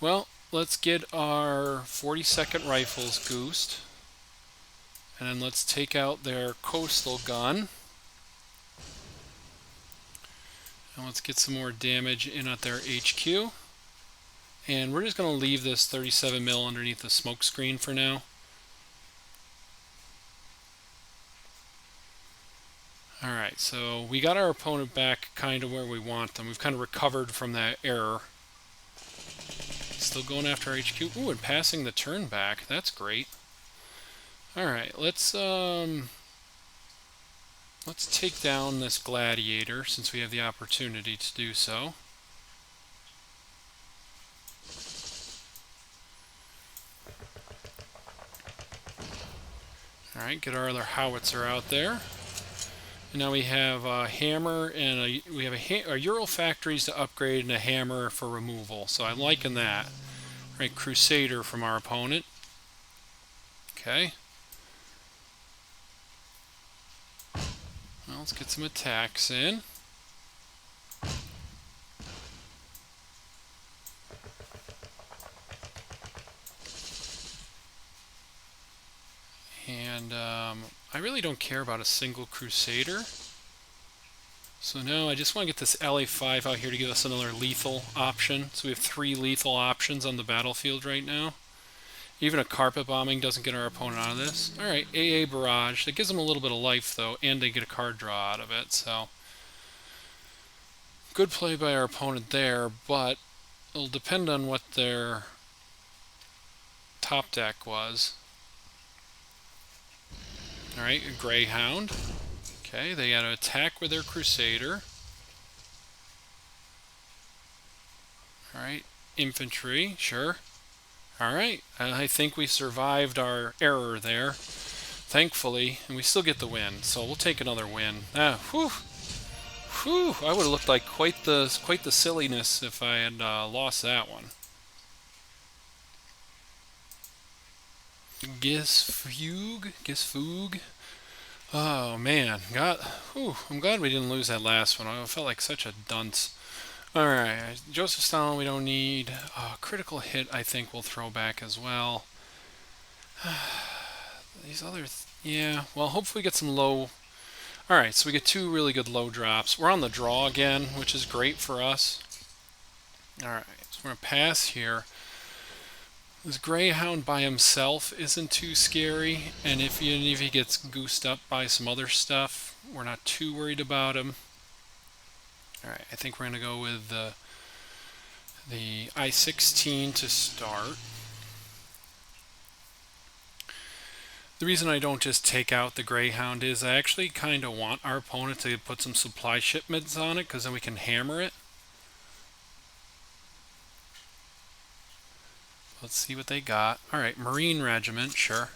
Well, let's get our 42nd Rifles goosed. And then let's take out their coastal gun. And let's get some more damage in at their HQ. And we're just going to leave this 37 mil underneath the smoke screen for now. Alright, so we got our opponent back kind of where we want them. We've kind of recovered from that error. Still going after our HQ. Ooh, and passing the turn back. That's great. Alright, let's take down this gladiator since we have the opportunity to do so. Alright, get our other howitzer out there. And now we have a hammer and we have a Ural factories to upgrade and a hammer for removal. So I'm liking that. Right, Crusader from our opponent. Okay. Well, let's get some attacks in. And I really don't care about a single Crusader. So now I just want to get this LA5 out here to give us another lethal option. So we have 3 lethal options on the battlefield right now. Even a carpet bombing doesn't get our opponent out of this. Alright, AA Barrage. That gives them a little bit of life though, and they get a card draw out of it. So good play by our opponent there, but it'll depend on what their top deck was. Alright, a Greyhound. Okay, they got to attack with their Crusader. Alright, Infantry, sure. Alright, I think we survived our error there, thankfully, and we still get the win, so we'll take another win. Whew! I would have looked like quite the silliness if I had lost that one. Gisfuge. Oh man, I'm glad we didn't lose that last one. I felt like such a dunce. Alright, Joseph Stalin we don't need. Critical hit I think we'll throw back as well. These other... yeah, well hopefully we get some low... Alright, so we get 2 really good low drops. We're on the draw again, which is great for us. Alright, so we're going to pass here. This Greyhound by himself isn't too scary, and if he gets goosed up by some other stuff, we're not too worried about him. Alright, I think we're going to go with the I-16 to start. The reason I don't just take out the Greyhound is I actually kind of want our opponent to put some supply shipments on it, because then we can hammer it. Let's see what they got. Alright, Marine Regiment, sure.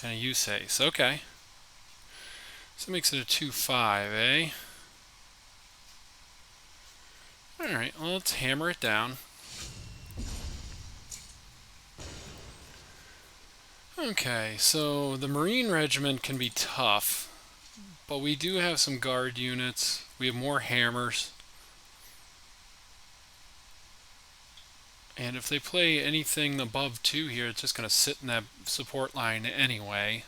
And a USACE, okay. So it makes it a 2-5, eh? Alright, well, let's hammer it down. Okay, so the Marine Regiment can be tough, but we do have some guard units. We have more hammers. And if they play anything above 2 here, it's just going to sit in that support line anyway.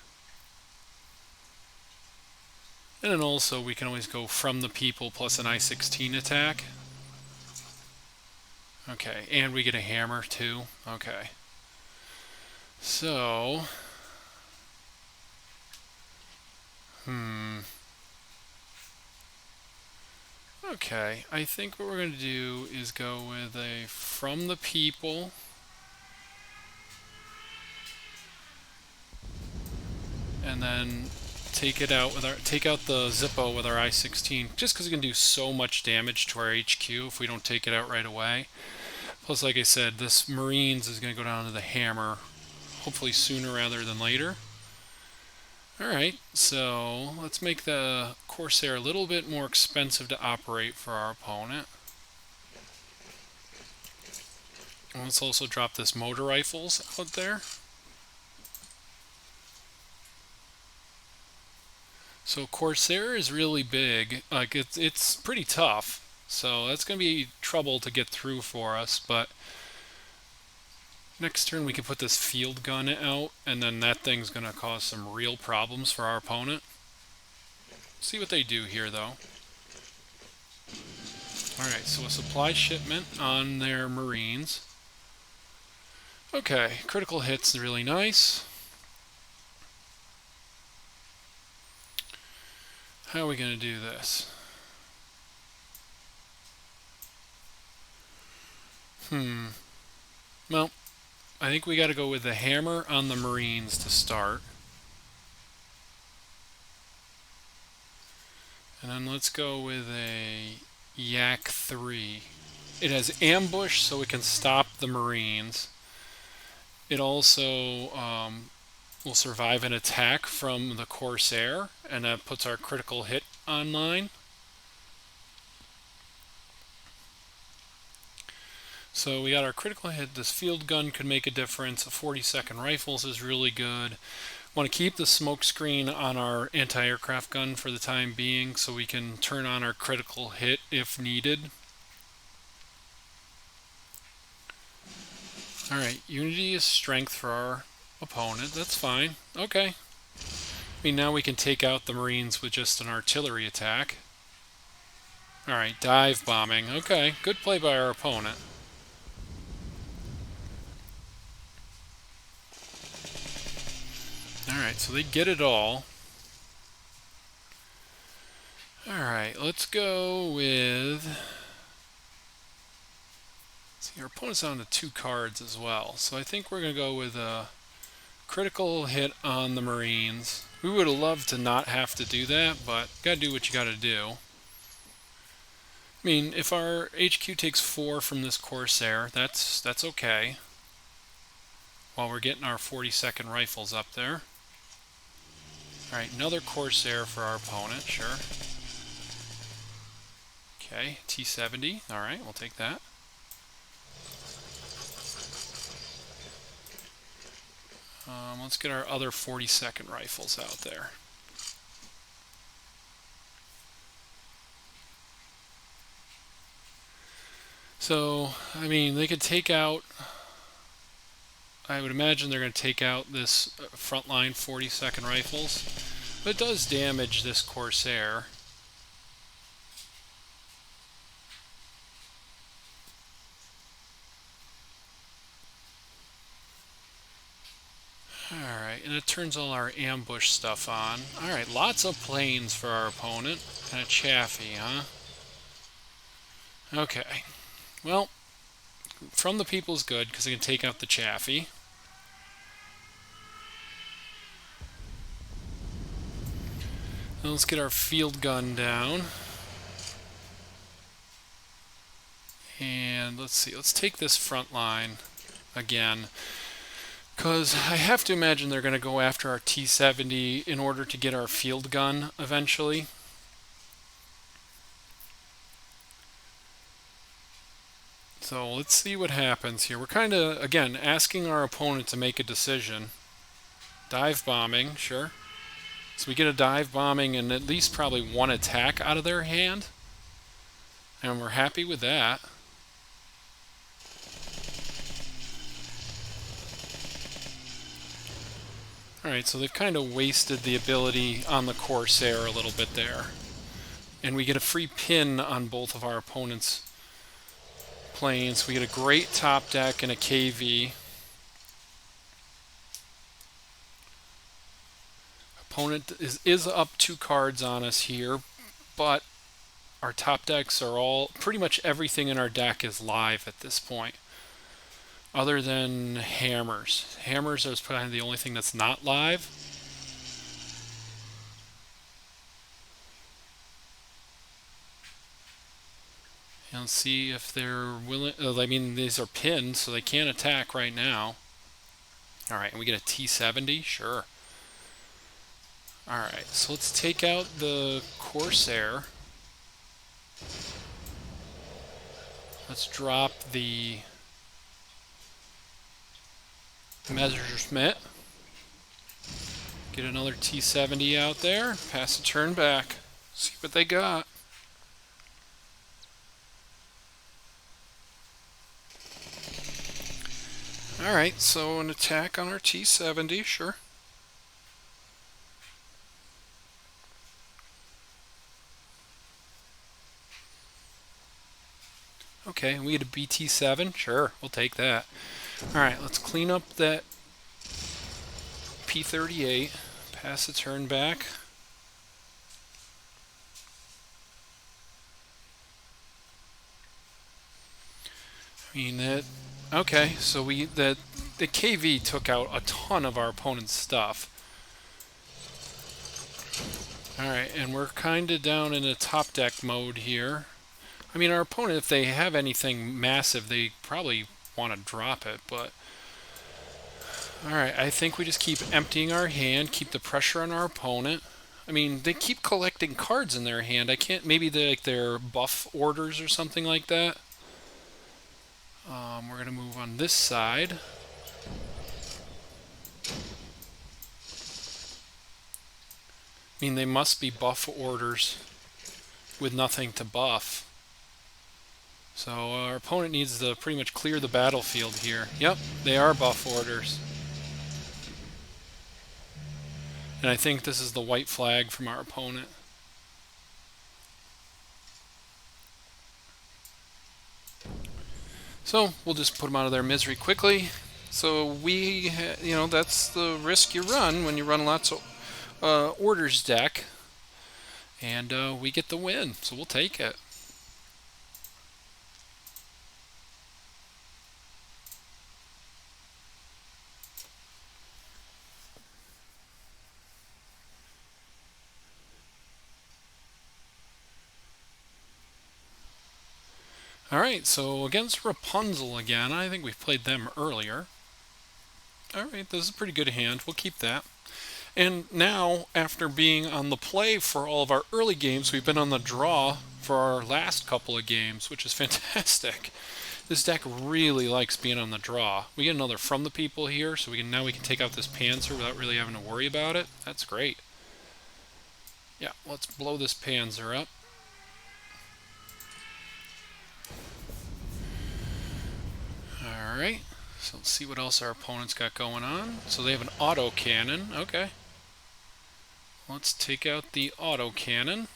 And then also we can always go from the people plus an I-16 attack. Okay, and we get a hammer too. Okay. So... okay, I think what we're going to do is go with a from the people. And then take out the Zippo with our I-16, just because it can do so much damage to our HQ if we don't take it out right away. Plus, like I said, this Marines is going to go down to the hammer, hopefully sooner rather than later. Alright, so let's make the Corsair a little bit more expensive to operate for our opponent. And let's also drop this motor rifles out there. So Corsair is really big. Like it's pretty tough. So that's going to be trouble to get through for us, but next turn we can put this field gun out, and then that thing's going to cause some real problems for our opponent. See what they do here, though. Alright, so a supply shipment on their Marines. Okay, critical hits really nice. How are we going to do this? Well, I think we got to go with the hammer on the Marines to start. And then let's go with a Yak 3. It has ambush, so it can stop the Marines. It also We'll survive an attack from the Corsair, and that puts our critical hit online. So we got our critical hit. This field gun could make a difference. A 40-second rifles is really good. Want to keep the smoke screen on our anti-aircraft gun for the time being so we can turn on our critical hit if needed. Alright, unity is strength for our opponent. That's fine. Okay. I mean, now we can take out the Marines with just an artillery attack. Alright, dive bombing. Okay, good play by our opponent. Alright, so they get it all. Alright, let's go with... See, our opponent's down to 2 cards as well. So I think we're going to go with a critical hit on the Marines. We would have loved to not have to do that, but you gotta do what you gotta do. I mean, if our HQ takes 4 from this Corsair, that's okay. While we're getting our 40-second rifles up there. Alright, another Corsair for our opponent, sure. Okay, T-70. Alright, we'll take that. Let's get our other 40-second rifles out there. So, I mean, they could take out... I would imagine they're going to take out this frontline 40-second rifles. But it does damage this Corsair. Alright, and it turns all our ambush stuff on. Alright, lots of planes for our opponent. Kind of chaffy, huh? Okay. Well, from the people's good, because they can take out the chaffy. Now let's get our field gun down. And let's see, let's take this front line again. Because I have to imagine they're going to go after our T-70 in order to get our field gun eventually. So let's see what happens here. We're kind of, again, asking our opponent to make a decision. Dive bombing, sure. So we get a dive bombing and at least probably 1 attack out of their hand. And we're happy with that. Alright, so they've kind of wasted the ability on the Corsair a little bit there. And we get a free pin on both of our opponents' planes. We get a great top deck and a KV. Opponent is up 2 cards on us here, but our top decks are all... pretty much everything in our deck is live at this point. Other than hammers. Hammers is probably the only thing that's not live. And let's see if they're willing... I mean, these are pinned, so they can't attack right now. Alright, and we get a T-70? Sure. Alright, so let's take out the Corsair. Let's drop the... Messerschmitt. Get another T-70 out there. Pass the turn back. See what they got. Alright, so an attack on our T-70, sure. Okay, we get a BT-7, sure, we'll take that. Alright, let's clean up that P-38, pass the turn back. I mean, that... Okay, so the KV took out a ton of our opponent's stuff. Alright, and we're kind of down in a top deck mode here. I mean, our opponent, if they have anything massive, they probably want to drop it, but Alright, I think we just keep emptying our hand, keep the pressure on our opponent. I mean, they keep collecting cards in their hand. I can't, maybe they're buff orders or something like that. We're going to move on this side. I mean, they must be buff orders with nothing to buff. So our opponent needs to pretty much clear the battlefield here. Yep, they are buff orders. And I think this is the white flag from our opponent. So we'll just put them out of their misery quickly. So that's the risk you run when you run lots of orders deck. And we get the win, so we'll take it. Alright, so against Rapunzel again. I think we've played them earlier. Alright, this is a pretty good hand. We'll keep that. And now, after being on the play for all of our early games, we've been on the draw for our last couple of games, which is fantastic. This deck really likes being on the draw. We get another from the people here, so now we can take out this Panzer without really having to worry about it. That's great. Yeah, let's blow this Panzer up. Alright, so let's see what else our opponent's got going on. So they have an auto cannon. Okay. Let's take out the auto cannon,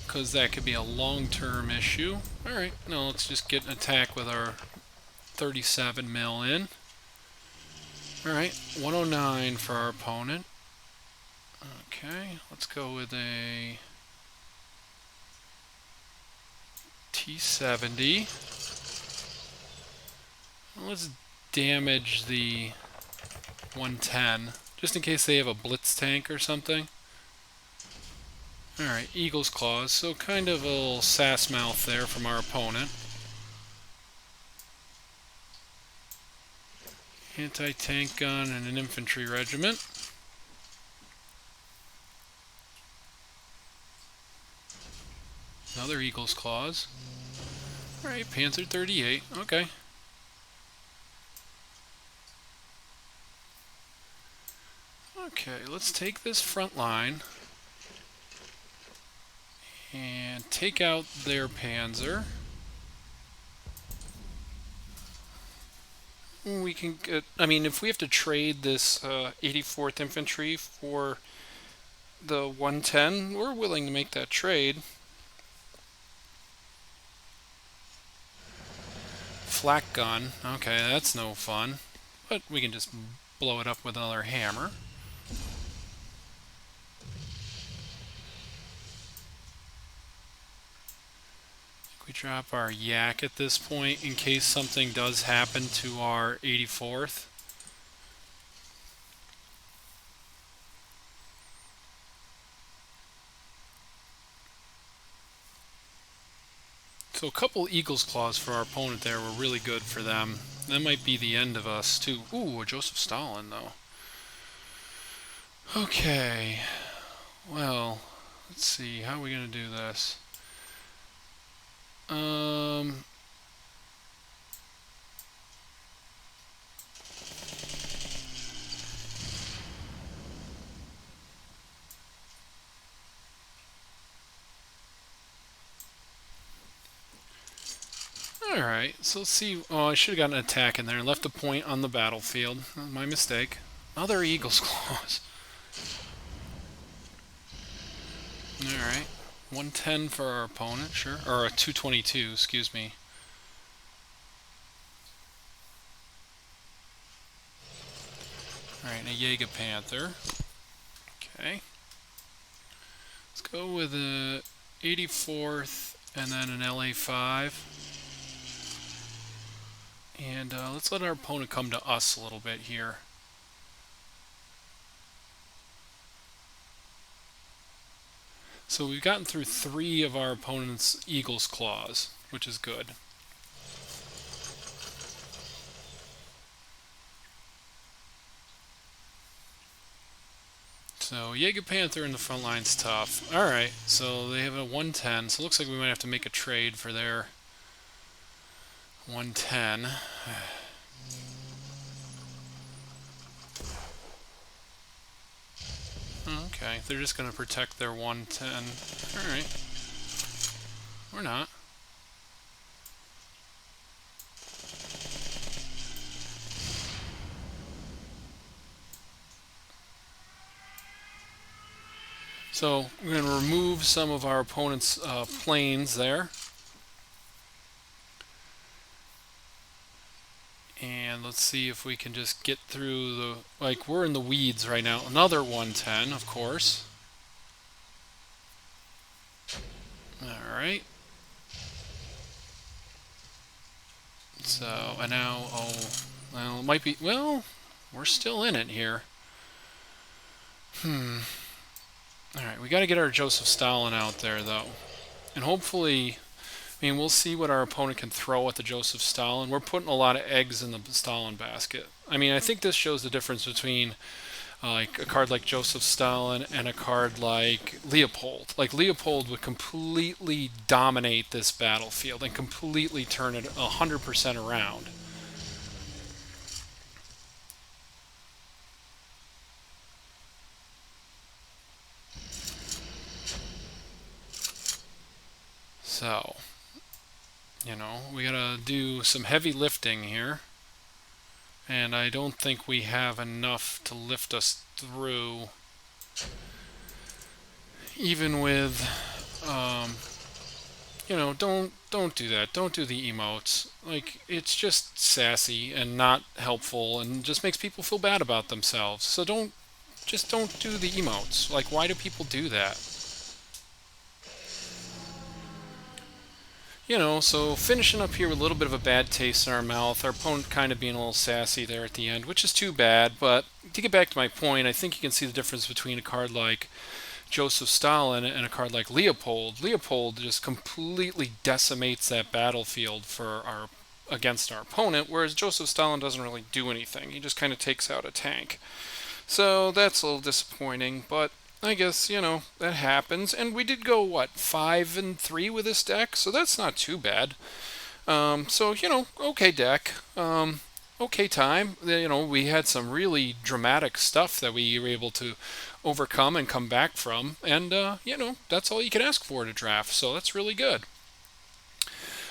because that could be a long-term issue. Alright, now let's just get an attack with our 37 mil in. Alright, 109 for our opponent. Okay, let's go with a T70. Let's damage the 110, just in case they have a blitz tank or something. Alright, Eagle's Claws, so kind of a little sass mouth there from our opponent. Anti-tank gun and an infantry regiment. Another Eagle's Claws. Alright, Panzer 38, okay. Okay, let's take this front line and take out their Panzer. We can get, I mean, if we have to trade this 84th Infantry for the 110, we're willing to make that trade. Flak gun, okay, that's no fun, but we can just blow it up with another hammer. We drop our yak at this point in case something does happen to our 84th. So a couple Eagle's Claws for our opponent there were really good for them. That might be the end of us too. Ooh, a Joseph Stalin though. Okay, well, let's see, how are we going to do this? Alright, so let's see. Oh, I should have gotten an attack in there and left a point on the battlefield. My mistake. Other Eagle's Claws. Alright. 110 for our opponent, sure. Or a 222, excuse me. Alright, a Jaeger Panther. Okay. Let's go with a 84th and then an LA5. And let's let our opponent come to us a little bit here. So we've gotten through 3 of our opponent's Eagle's Claws, which is good. So Jaeger Panther in the front line's tough. Alright, so they have a 110, so it looks like we might have to make a trade for their 110. Okay, they're just going to protect their 110. Alright. Or not. So we're going to remove some of our opponent's planes there. And let's see if we can just get through the... Like, we're in the weeds right now. Another 110, of course. Alright. So, and now, well, it might be... Well, we're still in it here. Alright, we got to get our Joseph Stalin out there, though. And hopefully... I mean, we'll see what our opponent can throw at the Joseph Stalin. We're putting a lot of eggs in the Stalin basket. I mean, I think this shows the difference between like a card like Joseph Stalin and a card like Leopold. Like, Leopold would completely dominate this battlefield and completely turn it 100% around. So, you know, we gotta do some heavy lifting here. And I don't think we have enough to lift us through. Even with, you know, don't do that. Don't do the emotes. Like, it's just sassy and not helpful and just makes people feel bad about themselves. So don't do the emotes. Like, why do people do that? You know, so finishing up here with a little bit of a bad taste in our mouth. Our opponent kind of being a little sassy there at the end, which is too bad. But to get back to my point, I think you can see the difference between a card like Joseph Stalin and a card like Leopold. Leopold just completely decimates that battlefield against our opponent, whereas Joseph Stalin doesn't really do anything. He just kind of takes out a tank. So that's a little disappointing, but I guess, you know, that happens. And we did go, what, 5-3 with this deck? So that's not too bad. So, you know, okay deck. Okay time. You know, we had some really dramatic stuff that we were able to overcome and come back from. And, you know, that's all you can ask for to draft. So that's really good.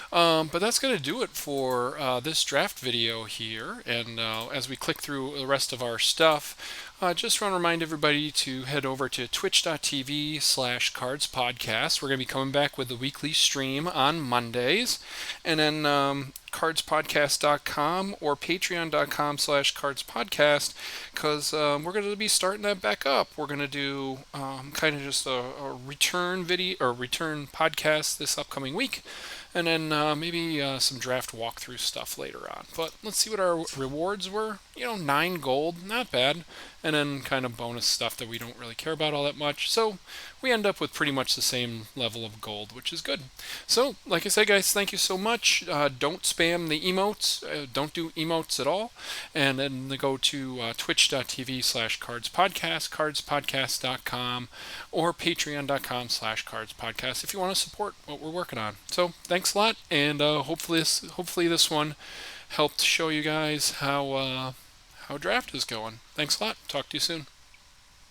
But that's going to do it for this draft video here. And as we click through the rest of our stuff, just want to remind everybody to head over to twitch.tv/cardspodcast. We're going to be coming back with the weekly stream on Mondays. And then cardspodcast.com or patreon.com/cardspodcast, because we're going to be starting that back up. We're going to do kind of just a return video or return podcast this upcoming week. And then maybe some draft walkthrough stuff later on. But let's see what our rewards were. You know, 9 gold, not bad. And then kind of bonus stuff that we don't really care about all that much. So we end up with pretty much the same level of gold, which is good. So, like I said, guys, thank you so much. Don't spam the emotes. Don't do emotes at all. And then go to twitch.tv/cardspodcast, cardspodcast.com, or patreon.com/cardspodcast if you want to support what we're working on. So, thanks a lot, and hopefully this one helped show you guys how draft is going. Thanks a lot. Talk to you soon.